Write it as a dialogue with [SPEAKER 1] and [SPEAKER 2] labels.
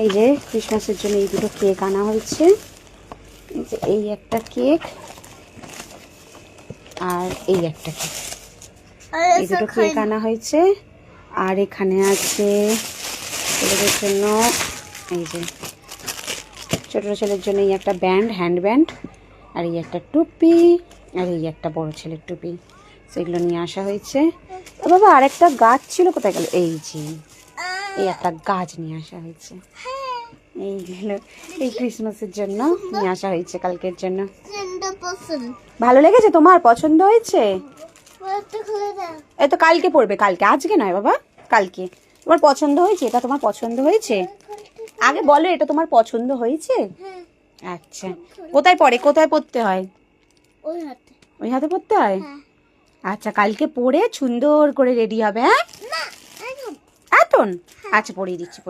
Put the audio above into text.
[SPEAKER 1] এই যে ক্রিসমাসের জন্য এই দুটো কেক আনা হয়েছে। এই যে এই একটা কেক আর এই একটা কেক, এই দুটো কেক আনা হয়েছে। আর এখানে আছে ছেলেদের জন্য, এই যে ছোট ছেলের জন্য এই একটা ব্যান্ড, হ্যান্ড ব্যান্ড, আর এই একটা টুপি, আর এই একটা বড় ছেলের টুপি, সেগুলো নিয়ে আসা হয়েছে। ও বাবা, আর একটা গাছ ছিল, কোথায় গেল? এই যে এই একটা গাছ নিয়ে আসা হয়েছে। এইগুলো এই ক্রিসমাসের জন্য নিয়ে আসা হয়েছে, কালকের জন্য। ভালো লেগেছে তোমার? পছন্দ হয়েছে? এই তো কালকে পড়বে, কালকে, আজকে নয় বাবা, কালকে। তোমার পছন্দ হয়েছে? এটা তোমার পছন্দ হয়েছে? আগে বলো, এটা তোমার পছন্দ হয়েছে? আচ্ছা, কোথায় পড়ে, কোথায় পড়তে হয়? ওই হাতে পড়তে হয়। আচ্ছা, কালকে পড়ে সুন্দর করে রেডি হবে। হ্যাঁ, এখন? আচ্ছা, পড়িয়ে দিচ্ছি।